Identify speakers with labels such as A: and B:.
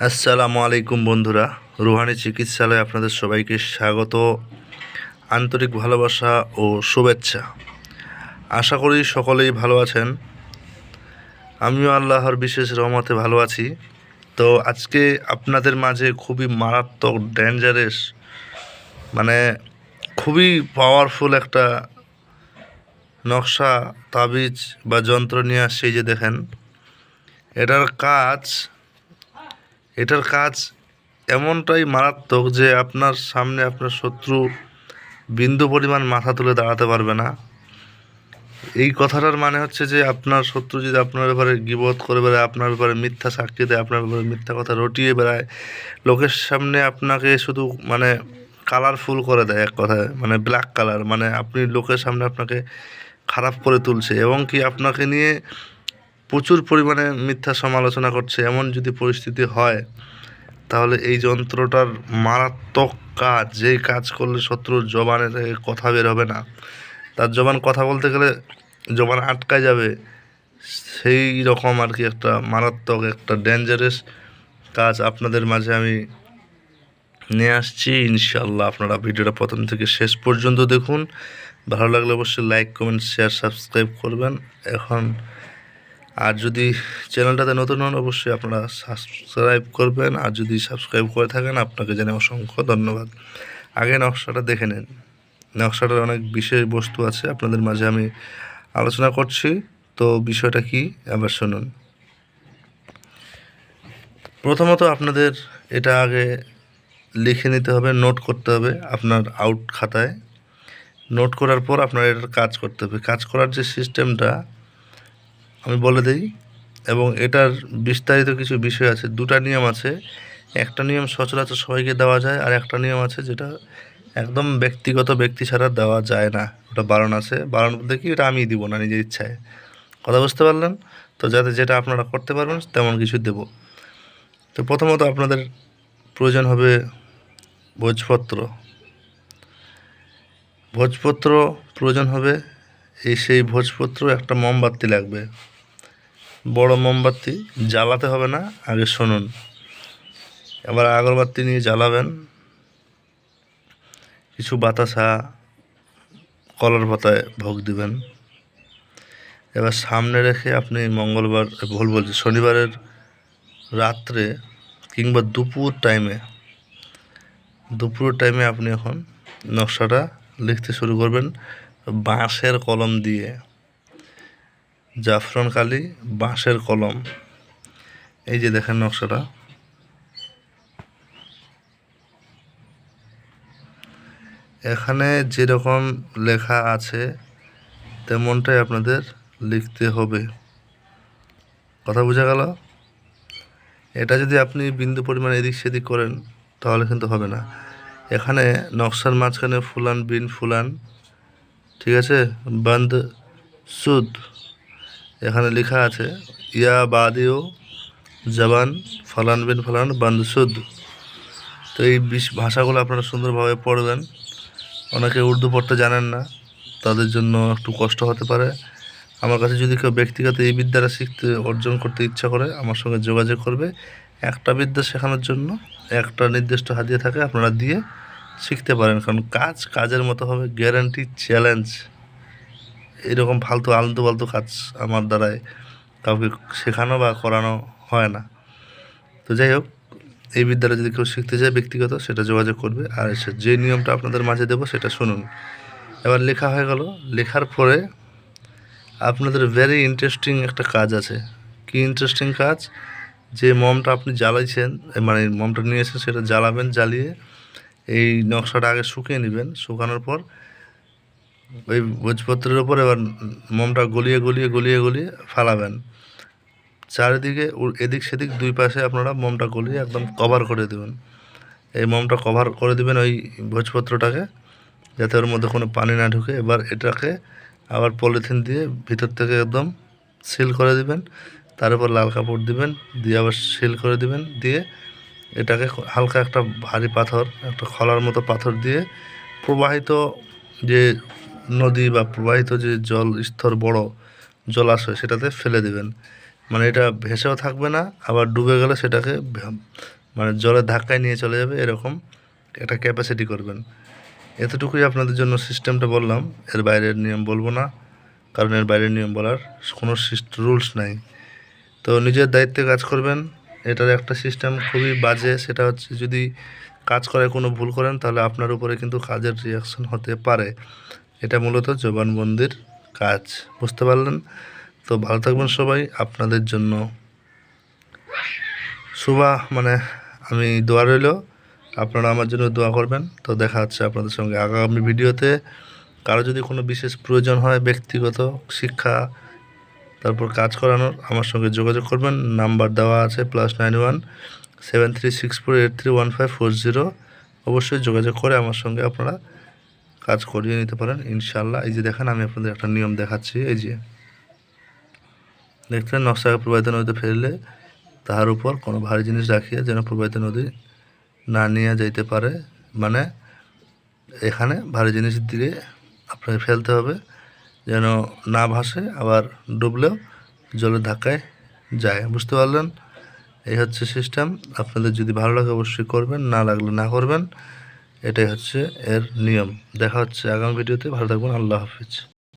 A: আসসালামু আলাইকুম বন্ধুরা, রুহানি চিকিৎসালয়ে আপনাদের সবাইকে স্বাগত, আন্তরিক ভালোবাসা ও শুভেচ্ছা। আশা করি সকলেই ভালো আছেন। আমিও আল্লাহর বিশেষ রহমতে ভালো আছি। তো আজকে আপনাদের মাঝে খুবই মারাত্মক ডেঞ্জারাস মানে খুবই পাওয়ারফুল একটা নকশা, তাবিজ বা যন্ত্র নিয়ে আসছে। এই যে দেখেন, এটার কাজ এমনটাই মারাত্মক যে আপনার সামনে আপনার শত্রু বিন্দু পরিমাণ মাথা তুলে দাঁড়াতে পারবে না। এই কথাটার মানে হচ্ছে যে আপনার শত্রু যদি আপনার ব্যাপারে গীবত করে বেড়ায়, আপনার ব্যাপারে মিথ্যা সাক্ষী দেয়, আপনার ব্যাপারে মিথ্যা কথা রটিয়ে বেড়ায়, লোকের সামনে আপনাকে শুধু কালারফুল করে দেয়, এক কথায় ব্ল্যাক কালার, আপনি লোকের সামনে আপনাকে খারাপ করে তুলছে এবং কি আপনাকে নিয়ে প্রচুর পরিমাণে মিথ্যা সমালোচনা করছে, এমন যদি পরিস্থিতি হয় তাহলে এই যন্ত্রটার মারাত্মক কাজ, যেই কাজ করলে শত্রুর জবানে থেকে কথা বের হবে না, তার জবান কথা বলতে গেলে জবান আটকায় যাবে, সেই রকম একটা মারাত্মক একটা ডেঞ্জারাস কাজ আপনাদের মাঝে আমি নিয়ে আসছি। ইনশাআল্লাহ আপনারা ভিডিওটা প্রথম থেকে শেষ পর্যন্ত দেখুন। ভালো লাগলে অবশ্যই লাইক, কমেন্ট, শেয়ার, সাবস্ক্রাইব করবেন। আর যদি চ্যানেলটাতে নতুন হন অবশ্যই আপনারা সাবস্ক্রাইব করবেন, আর যদি সাবস্ক্রাইব করে থাকেন আপনাকে জানাই অসংখ্য ধন্যবাদ। আগে নকশাটা দেখে নেন। নকশাটার অনেক বিশেষ বস্তু আছে, আপনাদের মাঝে আমি আলোচনা করছি। তো বিষয়টা কি আবার শুনুন। প্রথমত আপনাদের এটা আগে লিখে নিতে হবে, নোট করতে হবে আপনার আউট খাতায়। নোট করার পর আপনার এটার কাজ করতে হবে। কাজ করার যে সিস্টেমটা আমি বলে দিই, এবং এটার বিস্তারিত কিছু বিষয় আছে। দুটা নিয়ম আছে। একটা নিয়ম সচরাচর সবাইকে দেওয়া যায়, আর একটা নিয়ম আছে যেটা একদম ব্যক্তিগত ব্যক্তি ছাড়া দেওয়া যায় না। ওটা বারণ আছে। বারণ বলতে কি, এটা আমি দিব না নিজের ইচ্ছায়। কথা বুঝতে পারলেন? তো যাতে যেটা আপনারা করতে পারবেন তেমন কিছু দেব। তো প্রথমত আপনাদের প্রয়োজন হবে ভোজপত্র। প্রয়োজন হবে। সেই ভোজপত্র একটা মোমবাতি লাগবে, বড় মোমবাতি। জ্বালাতে হবে না, আগে শুনুন। এবার আগরবাতি নিয়ে জ্বালাবেন। কিছু বাতাসা, কলার পাতায় ভোগ দিবেন। এবার সামনে রেখে আপনি শনিবারের রাত্রে কিংবা দুপুর টাইমে আপনি এখন নকশাটা লিখতে শুরু করবেন বাঁশের কলম দিয়ে। জাফরান কালি, বাঁশের কলম। এই যে দেখেন নকশাটা। এখানে যেরকম লেখা আছে তেমনটাই আপনাদের লিখতে হবে। কথা বোঝা গেল? এটা যদি আপনি বিন্দু পরিমাণ এদিক সেদিক করেন তাহলে কিন্তু হবে না। এখানে নকশার মাঝখানে ফুলান বিন ফুলান, ঠিক আছে, বন্দ সুদ, এখানে লেখা আছে ইয়া বাদিও জবান ফলান বিন ফলান বন্দ সুদ। তো এই ভাষাগুলো আপনারা সুন্দরভাবে পড়বেন। অনেকে উর্দু পড়তে জানেন না, তাদের জন্য একটু কষ্ট হতে পারে। আমার কাছে যদি কেউ ব্যক্তিগত এই বিদ্যাটা অর্জন করতে ইচ্ছা করে আমার সঙ্গে যোগাযোগ করবে। একটা বিদ্যা শেখানোর জন্য একটা নির্দিষ্ট হাদিয়া থাকে, আপনারা দিয়ে শিখতে পারেন। কারণ কাজের মতো হবে, গ্যারান্টি, চ্যালেঞ্জ। এরকম আলতু ফালতু কাজ আমার দ্বারায় কাউকে শেখানো বা করানো হয় না। তো যাই হোক, এই বিদ্যাটা যদি কেউ শিখতে চায় ব্যক্তিগত, সেটা যোগাযোগ করবে। আর যে নিয়মটা আপনাদের মাঝে দেবো সেটা শুনুন। এবার লেখা হয়ে গেল। লেখার পরে আপনাদের ভেরি ইন্টারেস্টিং একটা কাজ আছে। কি ইন্টারেস্টিং কাজ? যে মমটা আপনি জ্বালাইছেন, মমটা নিয়েছেন, সেটা জ্বালাবেন। জ্বালিয়ে এই নকশাটা আগে শুকিয়ে নেবেন। শুকানোর পর ওই ভোজপত্রের ওপর এবার মমটা গলিয়ে ফালাবেন। চারিদিকে এদিক সেদিক দুই পাশে আপনারা মমটা গলিয়ে একদম কভার করে দেবেন। এই মমটা কভার করে দেবেন ওই ভোজপত্রটাকে, যাতে ওর মধ্যে কোনো পানি না ঢুকে। এবার এটাকে আবার পলিথিন দিয়ে ভিতর থেকে একদম সিল করে দিবেন। তার উপর লাল কাপড় দিবেন, দিয়ে আবার সিল করে দিবেন। দিয়ে এটাকে হালকা একটা ভারী পাথর, একটা খলার মতো পাথর দিয়ে প্রবাহিত যে নদী বা প্রবাহিত যে জল স্তর, বড় জলাশয়, সেটাতে ফেলে দিবেন। মানে এটা ভেসেও থাকবে না, আবার ডুবে গেলে সেটাকে মানে জলের ধাক্কায় নিয়ে চলে যাবে, এরকম একটা ক্যাপাসিটি করবেন। এতটুকুই আপনাদের জন্য সিস্টেমটা বললাম, এর বাইরের নিয়ম বলবো না, কারণ এর বাইরের নিয়ম বলার কোনো রুলস নাই। তো নিজের দায়িত্বে কাজ করবেন। এটার একটা সিস্টেম খুবই বাজে, সেটা হচ্ছে যদি কাজ করায় কোনো ভুল করেন তাহলে আপনার উপরে কিন্তু কাজের রিয়াকশন হতে পারে। এটা মূলত জবানবন্দির কাজ, বুঝতে পারলেন? তো ভালো থাকবেন সবাই। আপনাদের জন্য মানে আমি দোয়া রইল, আপনারা আমার জন্য দোয়া করবেন। তো দেখা হচ্ছে আপনাদের সঙ্গে আগামী ভিডিওতে। কারো যদি কোনো বিশেষ প্রয়োজন হয় ব্যক্তিগত শিক্ষা, তারপর কাজ করানোর, আমার সঙ্গে যোগাযোগ করবেন। নাম্বার দেওয়া আছে +91 7364 831540। অবশ্যই যোগাযোগ করে আমার সঙ্গে আপনারা কাজ করিয়ে নিতে পারেন ইনশাআল্লাহ। এই যে দেখেন, আমি আপনাদের একটা নিয়ম দেখাচ্ছি। এই যে দেখছেন, নকশা প্রবাহিত নদীতে ফেললে তাহার উপর কোনো ভারী জিনিস রাখিয়া যেন প্রবাহিত নদী না নিয়ে যাইতে পারে। মানে এখানে ভারী জিনিস দিয়ে আপনাকে ফেলতে হবে যেন না ভাসে, আবার ডুবলেও জলের ধাক্কায় যায়। বুঝতে পারলেন? এই হচ্ছে সিস্টেম। আপনাদের যদি ভালো লাগে অবশ্যই করবেন, না লাগলে না করবেন। এটাই হচ্ছে এর নিয়ম। দেখা হচ্ছে আগামী ভিডিওতে। ভালো থাকবেন। আল্লাহ হাফিজ।